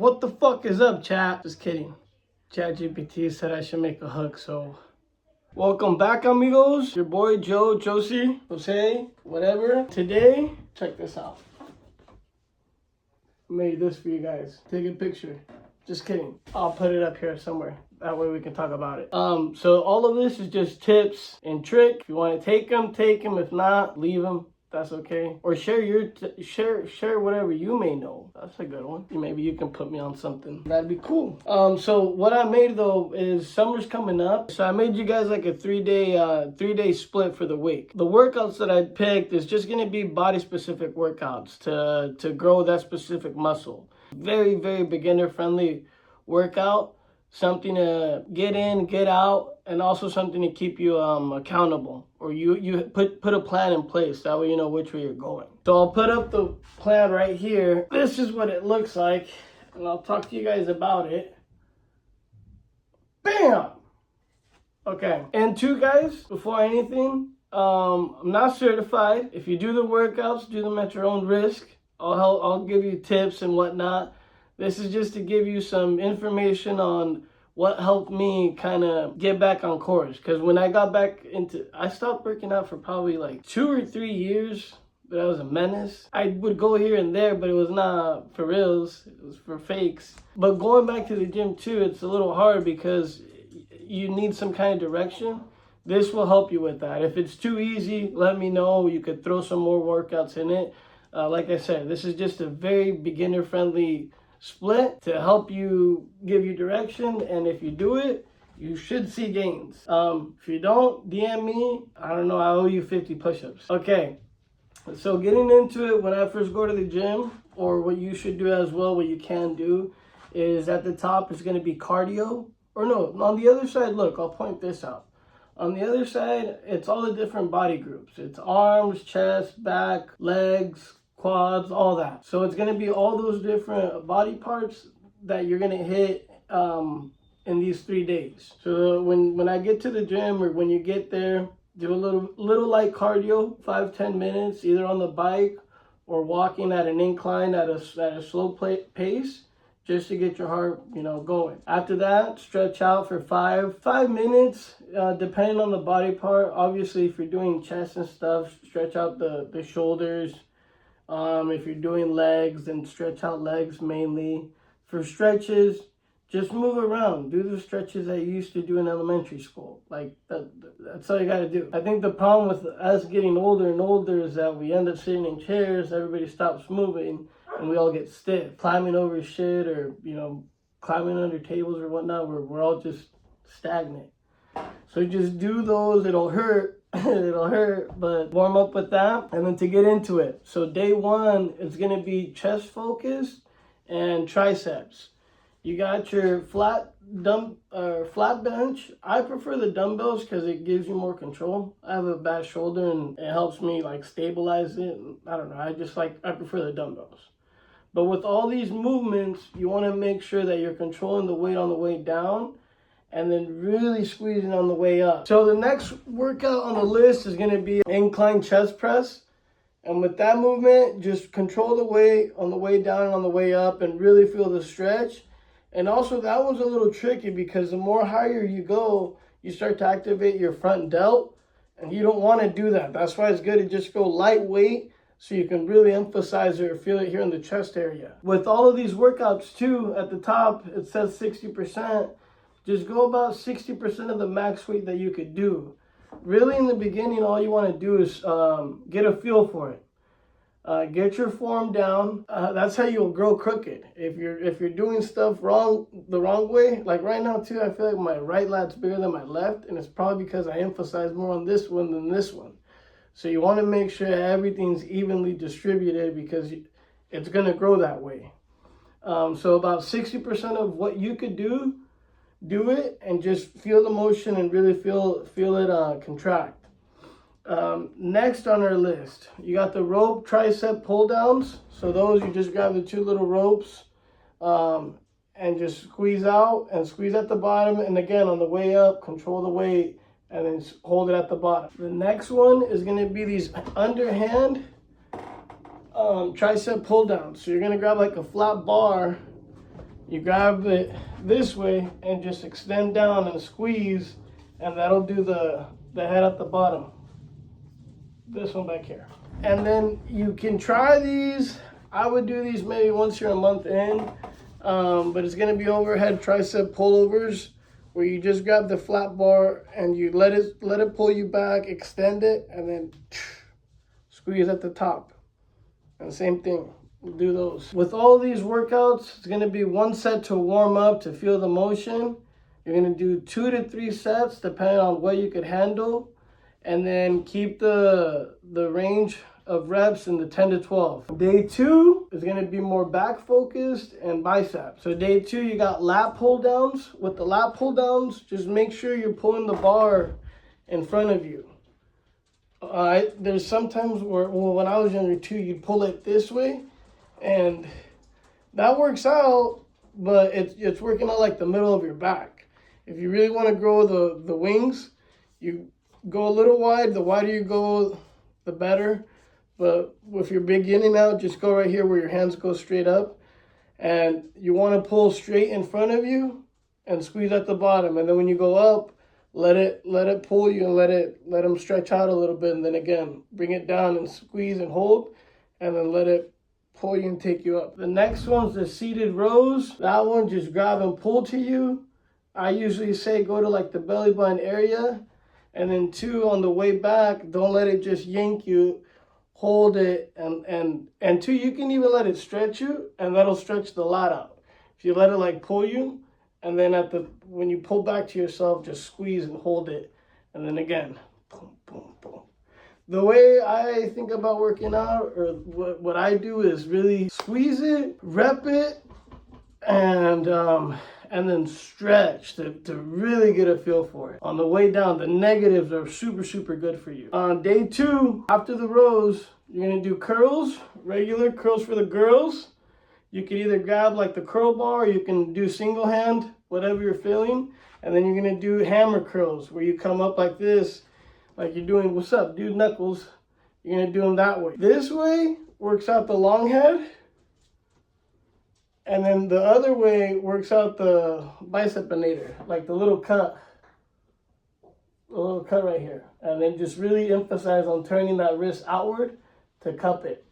What the fuck is up, chat? Just kidding. ChatGPT said I should make a hook, so welcome back, amigos. Your boy Joe, Josie, Jose, whatever. Today, check this out. Made this for you guys. Take a picture. Just kidding. I'll put it up here somewhere. That way we can talk about it. So all of this is just tips and trick. If you want to take them, take them. If not, leave them. That's okay. Or share your share whatever you may know. That's a good one. Maybe you can put me on something. That'd be cool. So what I made though is summer's coming up. So I made you guys like a three day split for the week. The workouts that I picked is just gonna be body specific workouts to grow that specific muscle. Very, very beginner friendly workout. Something to get in, get out, and also something to keep you accountable, or you put a plan in place. That way you know which way you're going. So I'll put up the plan right here. This is what it looks like, and I'll talk to you guys about it. Bam! Okay, and two guys, before anything, I'm not certified. If you do the workouts, do them at your own risk. I'll give you tips and whatnot. This is just to give you some information on what helped me kind of get back on course. Because when I got back I stopped working out for probably like 2 or 3 years, but I was a menace. I would go here and there, but it was not for reals. It was for fakes. But going back to the gym too, it's a little hard because you need some kind of direction. This will help you with that. If it's too easy, let me know. You could throw some more workouts in it. Like I said, this is just a very beginner friendly split to help you, give you direction, and if you do it, you should see gains. If you don't, DM me. I don't know, I owe you 50 push-ups. Okay, so getting into it, when I first go to the gym, or what you should do as well, what you can do, is at the top is going to be cardio. Or no, on the other side, look, I'll point this out. On the other side, it's all the different body groups. It's arms, chest, back, legs, quads, all that. So it's going to be all those different body parts that you're going to hit in these 3 days. So when I get to the gym, or when you get there, do a little light cardio, 5-10 minutes, either on the bike or walking at an incline at a slow pace, just to get your heart, going. After that, stretch out for 5 minutes, depending on the body part. Obviously, if you're doing chest and stuff, stretch out the shoulders. If you're doing legs, then stretch out legs mainly. For stretches, just move around. Do the stretches that you used to do in elementary school. Like that's all you got to do. I think the problem with us getting older and older is that we end up sitting in chairs, everybody stops moving, and we all get stiff. Climbing over shit, or climbing under tables or whatnot, we're all just stagnant. So just do those. It'll hurt. It'll hurt, but warm up with that, and then to get into it. So day one is going to be chest focused and triceps. You got your flat bench. I prefer the dumbbells because it gives you more control. I have a bad shoulder and it helps me like stabilize it. I don't know. I prefer the dumbbells. But with all these movements, you want to make sure that you're controlling the weight on the way down, and then really squeezing on the way up. So the next workout on the list is going to be incline chest press. And with that movement, just control the weight on the way down and on the way up, and really feel the stretch. And also that one's a little tricky because the more higher you go, you start to activate your front delt, and you don't want to do that. That's why it's good to just go lightweight, so you can really emphasize it or feel it here in the chest area. With all of these workouts too, at the top, it says 60%. Just go about 60% of the max weight that you could do. Really, in the beginning, all you want to do is get a feel for it. Get your form down. That's how you'll grow crooked. If you're doing stuff the wrong way, like right now too, I feel like my right lat's bigger than my left, and it's probably because I emphasize more on this one than this one. So you want to make sure everything's evenly distributed, because it's going to grow that way. So about 60% of what you could do it, and just feel the motion and really feel it contract. Next on our list, you got the rope tricep pull downs. So those, you just grab the 2 little ropes and just squeeze out and squeeze at the bottom, and again on the way up, control the weight and then hold it at the bottom. The next one is going to be these underhand tricep pull downs. So you're going to grab like a flat bar You grab it this way and just extend down and squeeze, and that'll do the head at the bottom. This one back here. And then you can try these. I would do these maybe once you're a month in, but it's gonna be overhead tricep pullovers, where you just grab the flat bar and you let it pull you back, extend it, and then squeeze at the top. And same thing, we'll do those. With all these workouts, it's gonna be 1 set to warm up to feel the motion. You're gonna do 2 to 3 sets depending on what you could handle, and then keep the range of reps in the 10 to 12. Day 2 is gonna be more back focused and bicep. So day 2, you got lat pull downs. With the lat pull downs, just make sure you're pulling the bar in front of you. There's sometimes where, well, when I was younger too, you'd pull it this way, and that works out, but it's working out like the middle of your back. If you really want to grow the wings, you go a little wide. The wider you go, the better. But if you're beginning out, just go right here where your hands go straight up. And you want to pull straight in front of you and squeeze at the bottom. And then when you go up, let it pull you and let them stretch out a little bit. And then again, bring it down and squeeze and hold. And then let it pull you and take you up. The next one's the seated rows. That one, just grab and pull to you. I usually say go to like the belly button area. And then 2, on the way back, don't let it just yank you. Hold it, and 2, you can even let it stretch you, and that'll stretch the lat out. If you let it like pull you, and then when you pull back to yourself, just squeeze and hold it, and then again, boom, boom, boom. The way I think about working out, or what I do, is really squeeze it, rep it, and then stretch to really get a feel for it. On the way down, the negatives are super, super good for you. On day 2, after the rows, you're gonna do curls, regular curls for the girls. You can either grab like the curl bar, or you can do single hand, whatever you're feeling. And then you're gonna do hammer curls, where you come up like this, like you're doing, what's up, dude, knuckles. You're gonna do them that way. This way works out the long head. And then the other way works out the bicepinator, like the little cut right here. And then just really emphasize on turning that wrist outward to cup it.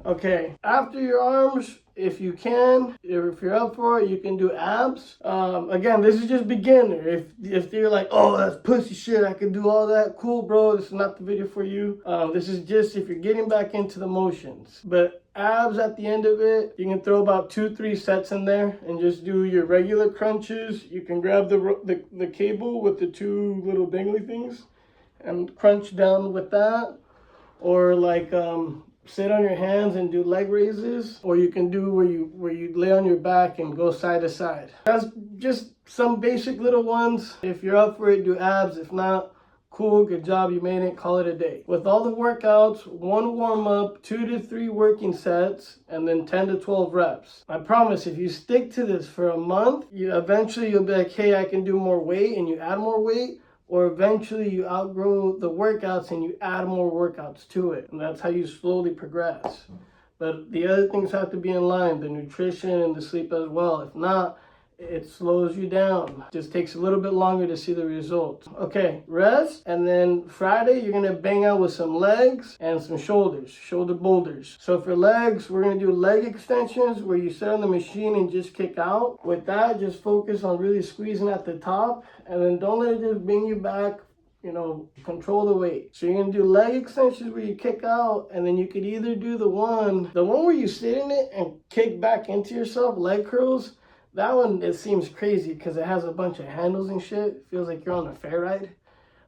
Okay, after your arms, if you can, if you're up for it, you can do abs. Again, this is just beginner. If you're like, oh, that's pussy shit, I can do all that, cool, bro, this is not the video for you. This is just if you're getting back into the motions. But abs at the end of it, you can throw about 2-3 sets in there and just do your regular crunches. You can grab the cable with the 2 little dangly things and crunch down with that, or like sit on your hands and do leg raises, or you can do where you lay on your back and go side to side. That's just some basic little ones. If you're up for it, do abs. If not, cool, good job, you made it, call it a day. With all the workouts, 1 warm up, 2 to 3 working sets, and then 10 to 12 reps. I promise, if you stick to this for a month, eventually you'll be like, hey, I can do more weight, and you add more weight. Or eventually you outgrow the workouts and you add more workouts to it. And that's how you slowly progress. But the other things have to be in line, the nutrition and the sleep as well. If not, it slows you down. Just takes a little bit longer to see the results. Okay, rest, and then Friday you're gonna bang out with some legs and some shoulders, shoulder boulders. So for legs, we're gonna do leg extensions where you sit on the machine and just kick out. With that, just focus on really squeezing at the top, and then don't let it just bring you back. You know, control the weight. So you're gonna do leg extensions where you kick out, and then you could either do the one where you sit in it and kick back into yourself, leg curls. That one, it seems crazy because it has a bunch of handles and shit. It feels like you're on a fair ride.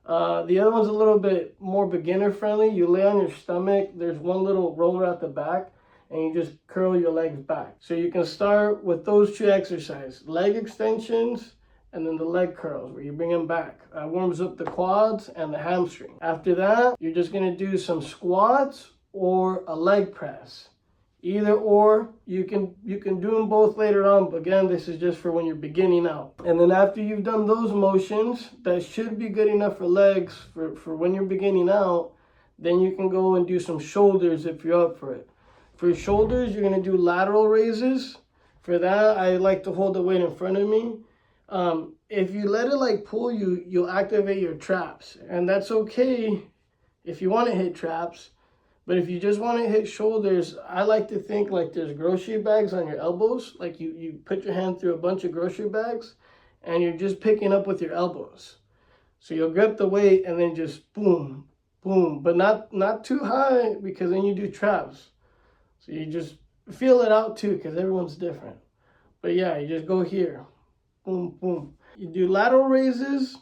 The other one's a little bit more beginner friendly. You lay on your stomach. There's one little roller at the back, and you just curl your legs back. So you can start with those 2 exercises, leg extensions, and then the leg curls where you bring them back. Warms up the quads and the hamstring. After that, you're just gonna do some squats or a leg press. Either or, you can do them both later on, but again, this is just for when you're beginning out. And then after you've done those motions, that should be good enough for legs for when you're beginning out, then you can go and do some shoulders if you're up for it. For shoulders, you're gonna do lateral raises. For that, I like to hold the weight in front of me. If you let it like pull you, you'll activate your traps, and that's okay if you want to hit traps. But if you just want to hit shoulders, I like to think like there's grocery bags on your elbows. Like you put your hand through a bunch of grocery bags and you're just picking up with your elbows. So you'll grip the weight and then just boom, boom, but not too high, because then you do traps. So you just feel it out too, because everyone's different. But yeah, you just go here, boom, boom. You do lateral raises,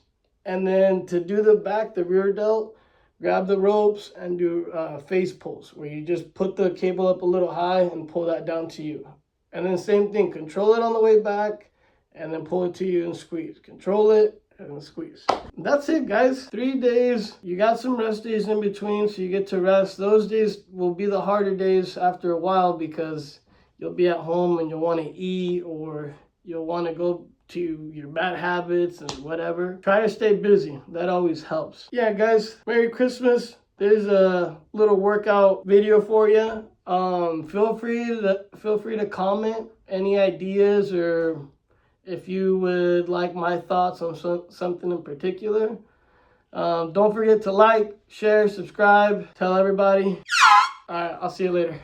and then to do the back, the rear delt, grab the ropes and do face pulls, where you just put the cable up a little high and pull that down to you. And then same thing, control it on the way back and then pull it to you and squeeze. Control it and squeeze. That's it, guys. 3 days. You got some rest days in between, so you get to rest. Those days will be the harder days after a while, because you'll be at home and you'll want to eat, or you'll want to go to your bad habits and whatever. Try to stay busy. That always helps. Yeah, guys, Merry Christmas. There's a little workout video for you. Feel free to comment any ideas, or if you would like my thoughts on something in particular. Don't forget to like, share, subscribe, tell everybody. All right, I'll see you later.